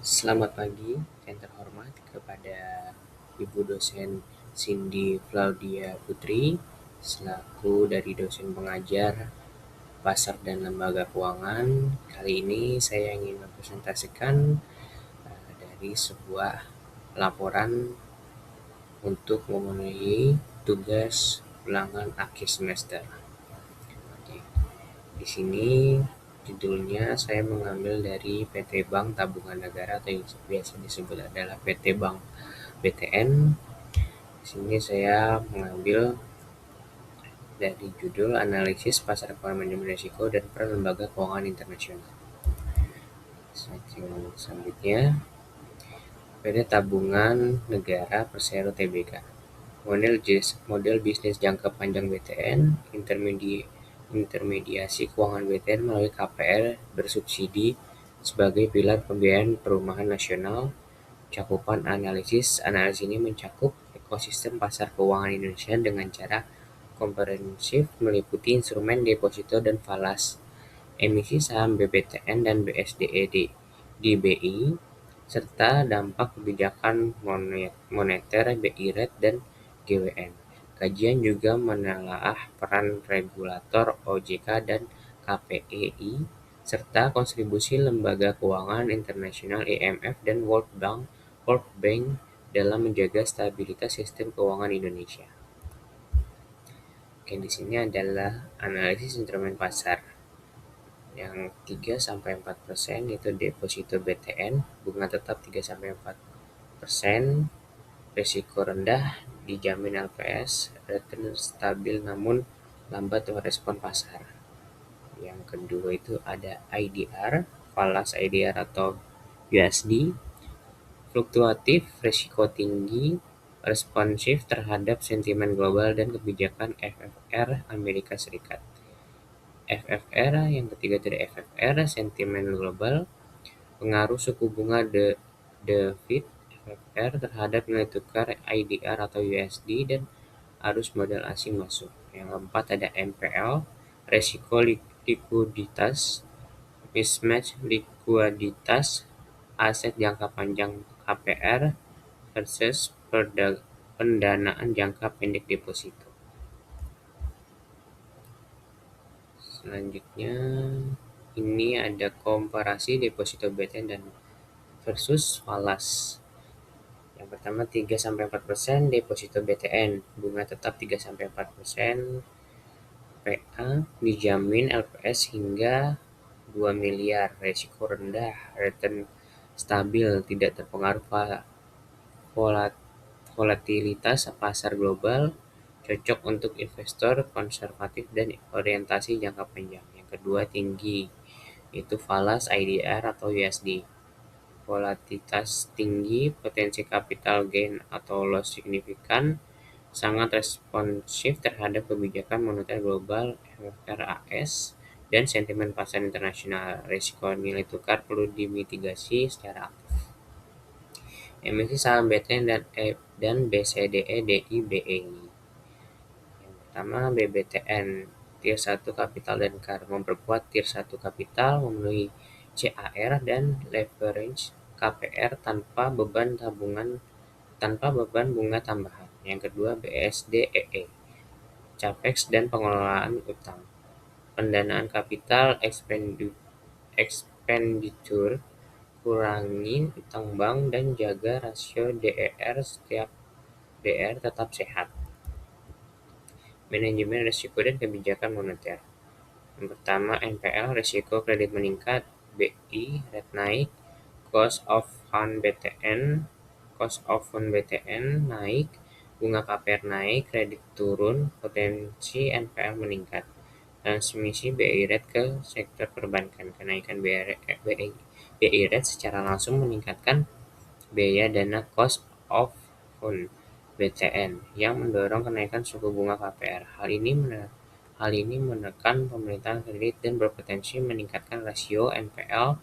Selamat pagi yang terhormat kepada Ibu dosen Cindy Claudia Putri selaku dari dosen pengajar Pasar dan Lembaga Keuangan. Kali ini saya ingin mempresentasikan dari sebuah laporan untuk memenuhi tugas ulangan akhir semester. Oke. Di sini judulnya saya mengambil dari PT Bank Tabungan Negara atau yang biasa disebut adalah PT Bank BTN. Di sini saya mengambil dari judul analisis pasar keuangan manajemen risiko dan peran lembaga keuangan internasional. Selanjutnya, PT Tabungan Negara Persero Tbk. Model bisnis jangka panjang BTN, intermediasi keuangan BTN melalui KPR bersubsidi sebagai pilar pembiayaan perumahan nasional. Cakupan analisis ini mencakup ekosistem pasar keuangan Indonesia dengan cara komprehensif meliputi instrumen deposito dan falas, emisi saham BBTN dan BSDE di BI, serta dampak kebijakan moneter BI Rate dan GWM. Kajian juga menelaah peran regulator OJK dan KPEI, serta kontribusi lembaga keuangan internasional IMF dan World Bank dalam menjaga stabilitas sistem keuangan Indonesia. Oke, di sini adalah analisis instrumen pasar. Yang 3-4% itu deposito BTN, bunga tetap 3-4%, risiko rendah, dijamin LPS, return stabil namun lambat merespon pasar. Yang kedua itu ada IDR, falas IDR atau USD, fluktuatif, risiko tinggi, responsif terhadap sentimen global dan kebijakan FFR Amerika Serikat. FFR, yang ketiga itu ada FFR, sentimen global, pengaruh suku bunga The Fed FFR terhadap nilai tukar IDR atau USD dan arus modal asing masuk. Yang keempat ada MPL, resiko likuiditas, mismatch likuiditas, aset jangka panjang KPR versus pendanaan jangka pendek deposito. Selanjutnya, ini ada komparasi deposito BTN dan versus falas. Yang pertama 3-4% deposito BTN, bunga tetap 3-4%, PA dijamin LPS hingga 2 miliar, resiko rendah, return stabil, tidak terpengaruh volatilitas pasar global, cocok untuk investor konservatif dan orientasi jangka panjang. Yang kedua tinggi, itu falas IDR atau USD. Volatilitas tinggi, potensi capital gain atau loss signifikan, sangat responsif terhadap kebijakan moneter global FRAS dan sentimen pasar internasional. Risiko nilai tukar perlu dimitigasi secara aktif. Emisi saham BTN dan BCDE DI BEI. Yang pertama BBTN, Tier 1 Kapital dan CAR, memperkuat Tier 1 Kapital, memenuhi CAR dan leverage KPR tanpa beban bunga tambahan. Yang kedua BSDEE, Capex dan pengelolaan utang, pendanaan kapital expenditure, kurangi utang bank dan jaga rasio DER setiap DR tetap sehat. Manajemen risiko dan kebijakan moneter. Yang pertama NPL, risiko kredit meningkat, BI rate naik, cost of fund BTN naik, bunga KPR naik, kredit turun, potensi NPL meningkat. Transmisi BI rate ke sektor perbankan. Kenaikan BI rate secara langsung meningkatkan biaya dana cost of fund BTN yang mendorong kenaikan suku bunga KPR. Hal ini menekan pemerintahan kredit dan berpotensi meningkatkan rasio NPL.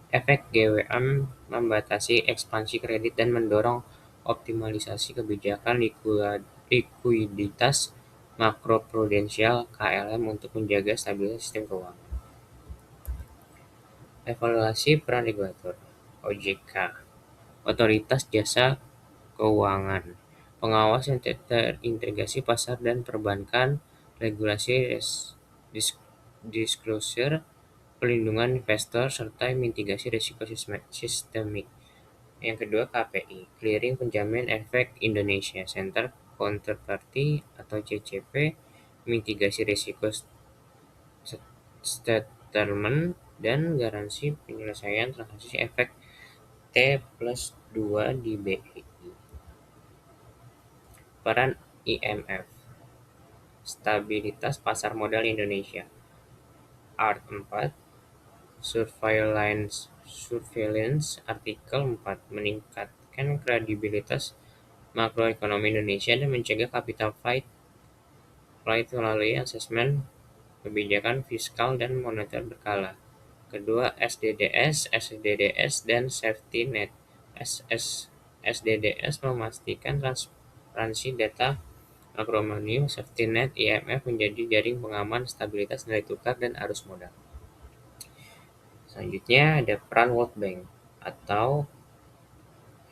Efek GWM membatasi ekspansi kredit dan mendorong optimalisasi kebijakan likuiditas makroprudensial KLM untuk menjaga stabilitas sistem keuangan. Evaluasi peran regulator. OJK, Otoritas Jasa Keuangan, pengawas yang terintegrasi pasar dan perbankan, regulasi disclosure, pelindungan investor, serta mitigasi risiko sistemik. Yang kedua KPI, Clearing Penjamin Efek Indonesia, Center Counterparty atau CCP, mitigasi risiko settlement dan garansi penyelesaian transaksi efek T+2 di BI. Peran IMF, Stabilitas Pasar Modal Indonesia, Art 4, Surveillance Artikel 4, meningkatkan kredibilitas makroekonomi Indonesia dan mencegah capital flight melalui asesmen kebijakan fiskal dan moneter berkala. Kedua, SDDS dan safety net. SDDS memastikan transparansi data makroekonomi, safety net IMF menjadi jaring pengaman stabilitas nilai tukar dan arus modal. Selanjutnya ada peran World Bank atau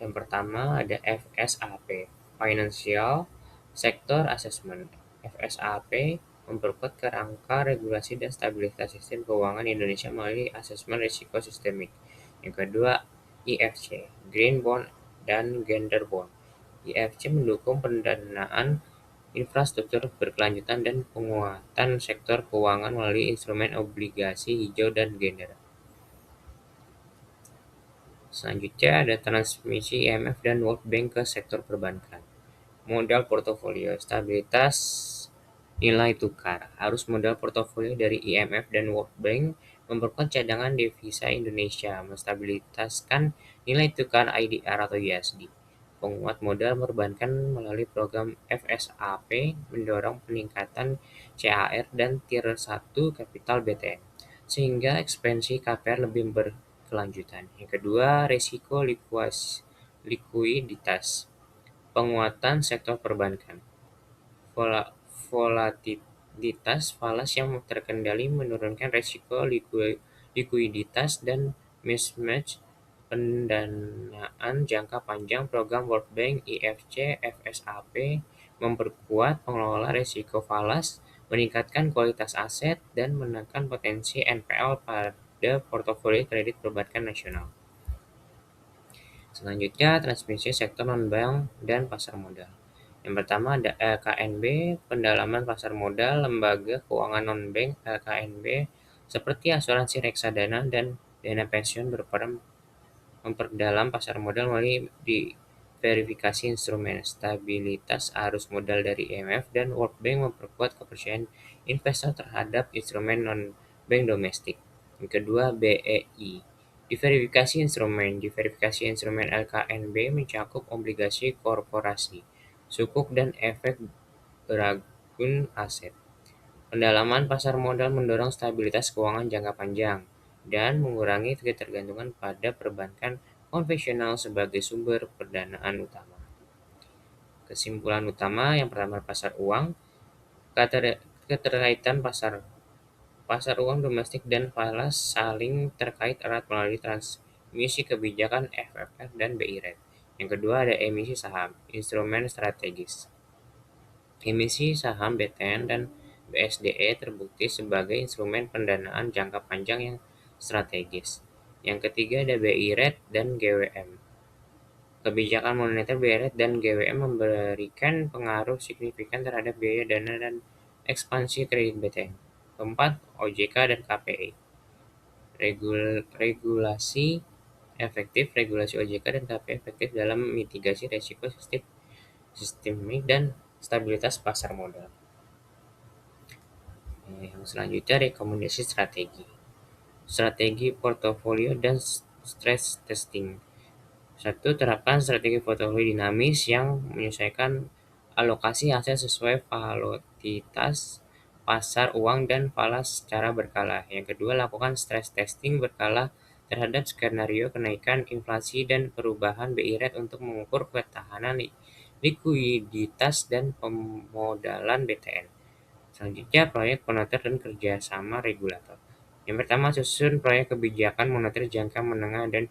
yang pertama ada FSAP, Financial Sector Assessment. FSAP memperkuat kerangka regulasi dan stabilitas sistem keuangan Indonesia melalui asesmen risiko sistemik. Yang kedua, IFC, Green Bond dan Gender Bond. IFC mendukung pendanaan infrastruktur berkelanjutan dan penguatan sektor keuangan melalui instrumen obligasi hijau dan gender. Selanjutnya ada transmisi IMF dan World Bank ke sektor perbankan. Modal portofolio, stabilitas nilai tukar. Arus modal portofolio dari IMF dan World Bank memperkuat cadangan devisa Indonesia, menstabilitaskan nilai tukar IDR atau USD. Penguat modal perbankan melalui program FSAP mendorong peningkatan CAR dan Tier 1 kapital BTN, sehingga ekspansi KPR lebih berkelanjutan. Yang kedua, risiko likuiditas. Penguatan sektor perbankan. Volatilitas falas yang terkendali menurunkan risiko likuiditas dan mismatch pendanaan jangka panjang. Program World Bank, IFC, FSAP memperkuat pengelola risiko falas, meningkatkan kualitas aset, dan menekan potensi NPL pada portofolio kredit perbankan nasional. Selanjutnya, transmisi sektor non-bank dan pasar modal. Yang pertama ada LKNB, pendalaman pasar modal. Lembaga keuangan non-bank LKNB seperti asuransi reksadana dan dana pensiun berperan memperdalam pasar modal melalui verifikasi instrumen. Stabilitas arus modal dari IMF dan World Bank memperkuat kepercayaan investor terhadap instrumen non-bank domestik. Yang kedua, BEI. Diverifikasi instrumen LKNB mencakup obligasi korporasi, sukuk dan efek beragun aset. Pendalaman pasar modal mendorong stabilitas keuangan jangka panjang dan mengurangi ketergantungan pada perbankan konvensional sebagai sumber pendanaan utama. Kesimpulan utama yang pertama, pasar uang. Keterkaitan pasar uang domestik dan falas saling terkait erat melalui transmisi kebijakan FFR dan BI Rate. Yang kedua ada emisi saham, instrumen strategis. Emisi saham BTN dan BSDE terbukti sebagai instrumen pendanaan jangka panjang yang strategis. Yang ketiga ada BI Rate dan GWM. Kebijakan moneter BI Rate dan GWM memberikan pengaruh signifikan terhadap biaya dana dan ekspansi kredit BTN. Keempat, OJK dan KPI. Regulasi OJK dan KPI efektif dalam mitigasi risiko sistemik dan stabilitas pasar modal. Yang selanjutnya, rekomendasi strategi portofolio dan stress testing. 1. Terapkan strategi portofolio dinamis yang menyesuaikan alokasi aset sesuai volatilitas pasar uang dan falas secara berkala. Yang kedua, lakukan stress testing berkala terhadap skenario kenaikan inflasi dan perubahan BI Rate untuk mengukur ketahanan likuiditas dan pemodalan BTN. Selanjutnya, proyek moneter dan kerjasama regulator. Yang pertama, susun proyek kebijakan moneter jangka menengah dan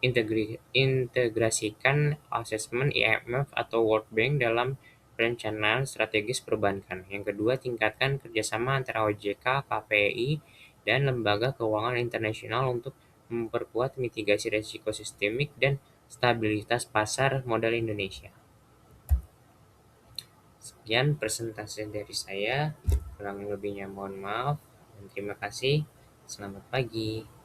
integrasikan asesmen IMF atau World Bank dalam perencanaan strategis perbankan. Yang kedua, tingkatkan kerjasama antara OJK, KPI, dan lembaga keuangan internasional untuk memperkuat mitigasi risiko sistemik dan stabilitas pasar modal Indonesia. Sekian presentasi dari saya, kurang lebihnya mohon maaf, dan terima kasih. Selamat pagi.